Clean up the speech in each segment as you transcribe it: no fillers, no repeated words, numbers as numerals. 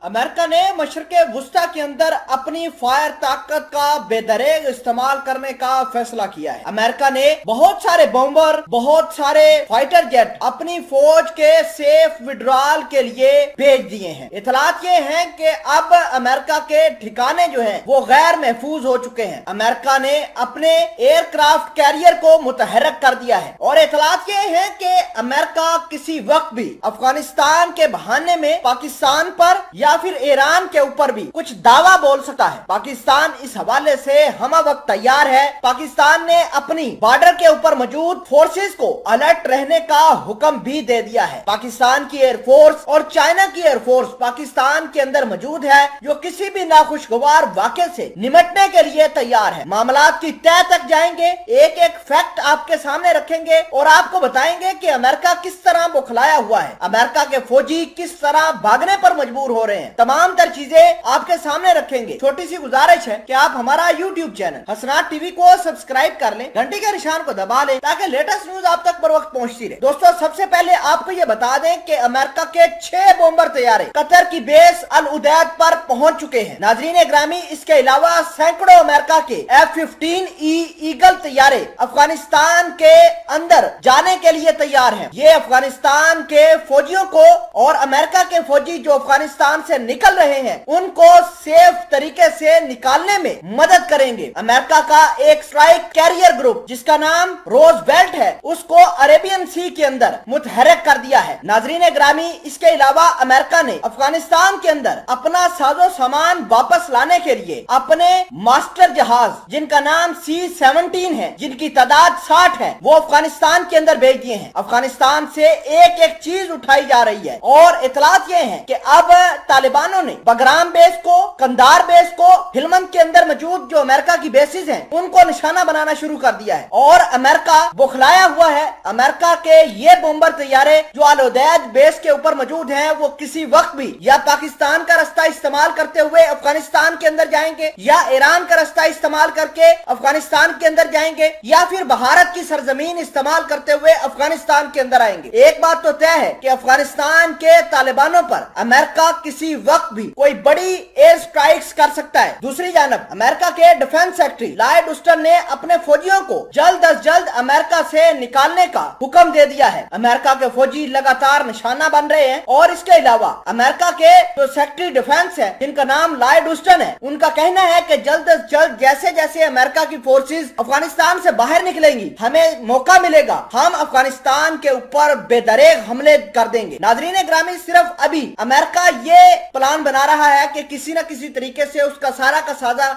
America ने मशरक़े वुस्ता के अंदर अपनी फायर ताकत का बेदरेग इस्तेमाल करने का फैसला किया है। अमेरिका ने बहुत सारे बॉम्बर, बहुत सारे फाइटर जेट अपनी फौज के सेफ विड्रॉल के लिए भेज दिए हैं। इतलात ये हैं कि अब अमेरिका के ठिकाने जो हैं वो गैर महफूज हो चुके हैं। अमेरिका ने अपने एयरक्राफ्ट कैरियर को मुतहर्रिक कर दिया है और इतलात ये हैं कि अमेरिका किसी वक्त भी अफगानिस्तान के बहाने में पाकिस्तान पर या फिर ईरान के ऊपर भी कुछ दावा बोल सकता है। पाकिस्तान इस हवाले से हम वक्त तैयार है। पाकिस्तान ने अपनी बॉर्डर के ऊपर मौजूद फोर्सेस को अलर्ट रहने का हुक्म भी दे दिया है। पाकिस्तान की एयरफोर्स और चाइना की एयरफोर्स पाकिस्तान के अंदर मौजूद है, जो किसी भी नाखुशगवार वाक़े से निमटने के लिए तैयार है। मामलात की तह तक जाएंगे, एक एक फैक्ट आपके सामने रखेंगे और आपको बताएंगे कि अमेरिका किस तरह बुखलाया हुआ है, अमेरिका के फौजी किस तरह भागने पर मजबूर हो रहे हैं। तमाम तर चीजें आपके सामने रखेंगे। छोटी सी गुजारिश है कि आप हमारा यूट्यूब चैनल हसनात टीवी को सब्सक्राइब कर लें, घंटी के निशान को दबा लें ताकि लेटेस्ट न्यूज आप तक बर वक्त पहुंचती रहे। दोस्तों, सबसे पहले आपको ये बता दें कि अमेरिका के 6 बॉम्बर तैयारे कतर की बेस अल उदैद पर पहुंच चुके हैं। नाजरीन ग्रामी, इसके अलावा सैकड़ों अमेरिका के F-15E ईगल तैयारे अफगानिस्तान के अंदर जाने के लिए तैयार हैं। ये अफगानिस्तान के फौजियों को और अमेरिका के फौजी जो अफगानिस्तान से निकल रहे हैं उनको सेफ तरीके से निकालने में मदद करेंगे। अमेरिका का एक स्ट्राइक कैरियर ग्रुप जिसका नाम रोजवेल्ट है, उसको अरेबियन सी के अंदर मुतहर्रिक कर दिया है। नाजरीन ग्रामी, इसके अलावा अमेरिका ने अफगानिस्तान के अंदर अपना साजो सामान वापस लाने के लिए अपने मास्टर जहाज जिनका नाम C-17 है, जिनकी तादाद 60 है, वो अफगानिस्तान के अंदर भेज दिए हैं। अफगानिस्तान से एक एक चीज उठाई जा रही है और इतलात ये है कि अब तालिबानों ने बगराम बेस को, कंदार बेस को, हिलमंद के अंदर मौजूद जो अमेरिका की बेसिस हैं उनको निशाना बनाना शुरू कर दिया है और अमेरिका बुखलाया हुआ है। अमेरिका के ये बॉम्बर तैयारे जो अल उदैद बेस के ऊपर मौजूद हैं वो किसी वक्त भी या पाकिस्तान का रास्ता इस्तेमाल करते हुए अफगानिस्तान के अंदर जाएंगे या ईरान का रास्ता इस्तेमाल करके अफगानिस्तान के अंदर जाएंगे या फिर भारत की सरजमीन इस्तेमाल करते हुए अफगानिस्तान के अंदर आएंगे। एक बात तो तय है कि अफगानिस्तान के तालिबानों पर अमेरिका किसी वक्त भी कोई बड़ी एयर स्ट्राइक्स कर सकता है। दूसरी जानब अमेरिका के डिफेंस सेक्रेटरी लॉयड ऑस्टिन ने अपने फौजियों को जल्द अज जल्द अमेरिका से निकालने का हुक्म दे दिया है। अमेरिका के फौजी लगातार निशाना बन रहे हैं और इसके अलावा अमेरिका के जो सेक्रेटरी डिफेंस है जिनका नाम लॉयड ऑस्टिन है, उनका कहना है कि जल्द अज जल्द जैसे जैसे अमेरिका की फोर्सेस अफगानिस्तान से बाहर निकलेंगी हमें मौका मिलेगा, हम अफगानिस्तान के ऊपर बेदरेग हमले कर देंगे। नाजरीन ग्रामी, सिर्फ अभी अमेरिका ये प्लान बना रहा है कि किसी न किसी तरीके से उसका सारा का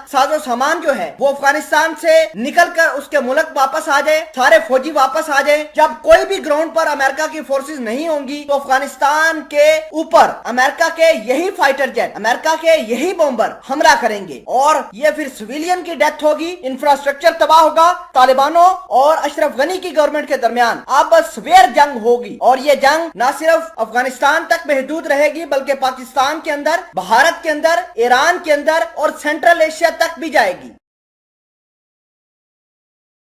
साजो सामान जो है वो अफगानिस्तान से निकलकर उसके मुल्क वापस आ जाए, सारे फौजी वापस आ जाए। जब कोई भी ग्राउंड पर अमेरिका की फोर्सेस नहीं होंगी तो अफगानिस्तान के ऊपर अमेरिका के यही फाइटर जेट, अमेरिका के यही बॉम्बर हमला करेंगे और ये फिर सिविलियन की डेथ होगी, इंफ्रास्ट्रक्चर तबाह होगा। तालिबानों और अशरफ गनी की गवर्नमेंट के दरमियान अब सवेर जंग होगी और ये जंग न सिर्फ अफगानिस्तान तक महदूद रहेगी बल्कि पाकिस्तान के अंदर, भारत के अंदर, ईरान के अंदर और सेंट्रल एशिया तक भी जाएगी।